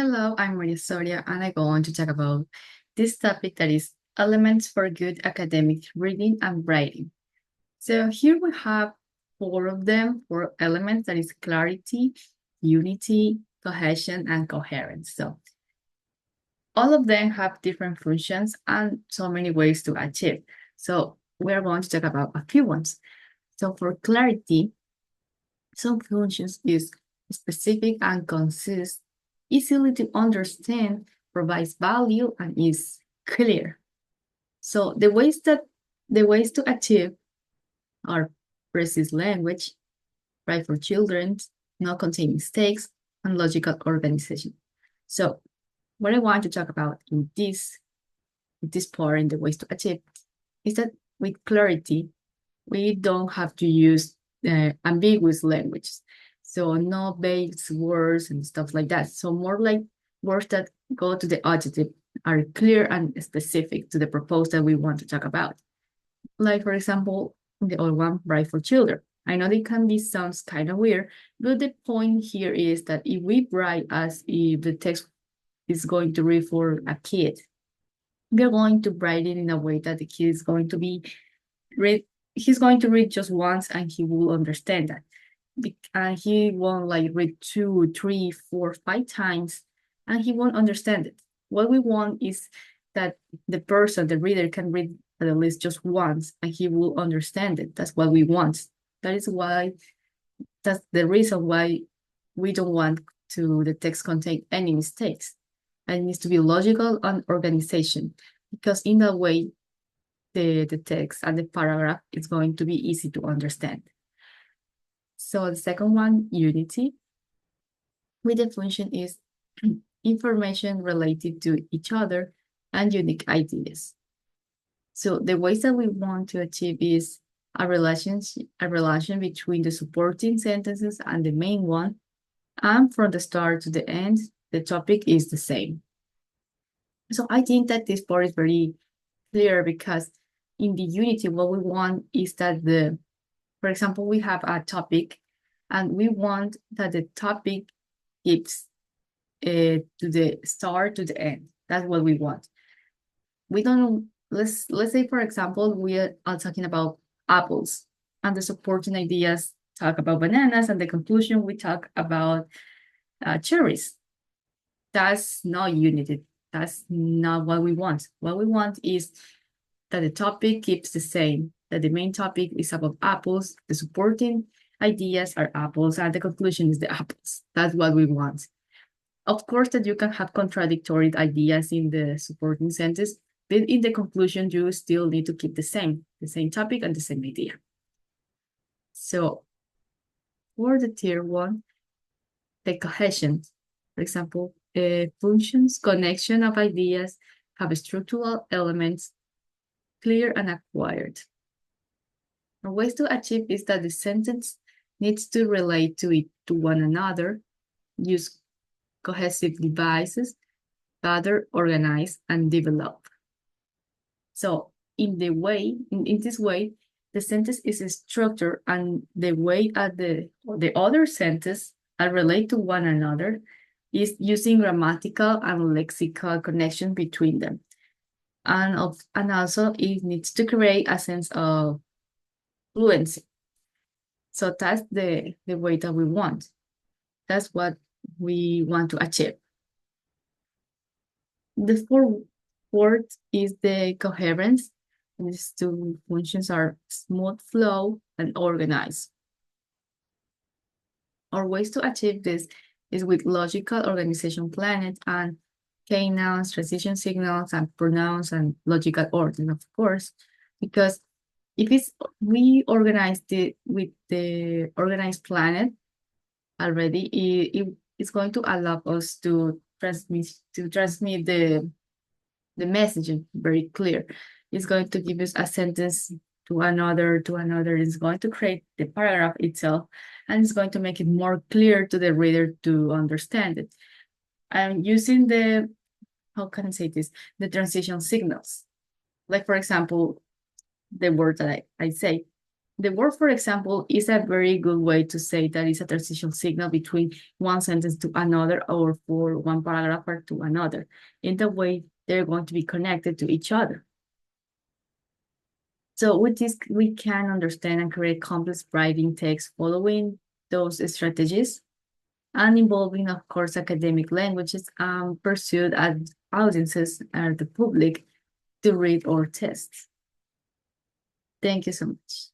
Hello, I'm Maria Soria, and I go on to talk about this topic that is elements for good academic reading and writing. So here we have four of them, four elements that is clarity, unity, cohesion, and coherence. So all of them have different functions and so many ways to achieve. So we're going to talk about a few ones. So for clarity, some functions is specific and concise, easily to understand, provides value, and is clear. So the ways to achieve are precise language, right for children, not contain mistakes, and logical organization. So what I want to talk about in this part in the ways to achieve is that with clarity, we don't have to use ambiguous language. So no vague words and stuff like that. So more like words that go to the adjective are clear and specific to the purpose that we want to talk about. Like for example, the other one, Bright for Children. I know they can be sounds kind of weird, but the point here is that if we write as if the text is going to read for a kid, we're going to write it in a way that the kid is going to be read he's going to read just once and he will understand that. And he won't like read two, three, four, five times and he won't understand it. What we want is that the reader can read at least just once and he will understand it. That's what we want. That is why that's the reason why we don't want to the text contain any mistakes. And it needs to be logical and organization because in that way the text and the paragraph is going to be easy to understand. So the second one, unity, with the function is information related to each other and unique ideas. So the ways that we want to achieve is a relation between the supporting sentences and the main one, and from the start to the end, the topic is the same. So I think that this part is very clear because in the unity, what we want is that for example, we have a topic and we want that the topic keeps to the start to the end. That's what we want. We don't, let's say, for example, we are talking about apples and the supporting ideas talk about bananas and the conclusion we talk about cherries. That's not unity. That's not what we want. What we want is that the topic keeps the same, that the main topic is about apples, the supporting ideas are apples, and the conclusion is the apples. That's what we want. Of course, that you can have contradictory ideas in the supporting sentence, but in the conclusion, you still need to keep the same topic and the same idea. So for the tier one, the cohesion, for example, functions, connection of ideas, have structural elements, clear and acquired. And ways to achieve is that the sentence needs to relate to one another, use cohesive devices, gather, organize, and develop. So in this way, the sentence is structured and the way the other sentence are relate to one another is using grammatical and lexical connection between them. And also it needs to create a sense of fluency. So that's the way that we want. That's what we want to achieve. The fourth is the coherence. These two functions are smooth flow and organized. Our ways to achieve this is with logical organization planet and K-nouns, transition signals, and pronouns, and logical order, of course, because if we organize with the organized planet already, it's going to allow us to transmit the message very clear. It's going to give us a sentence to another. It's going to create the paragraph itself, and it's going to make it more clear to the reader to understand it. I'm using how can I say this? The transition signals. Like, for example, the word that I say, The word, for example, is a very good way to say that it's a transition signal between one sentence to another or for one paragraph to another. In the way they're going to be connected to each other. So with this, we can understand and create complex writing text following those strategies and involving, of course, academic languages pursued at audiences and the public to read or test. Thank you so much.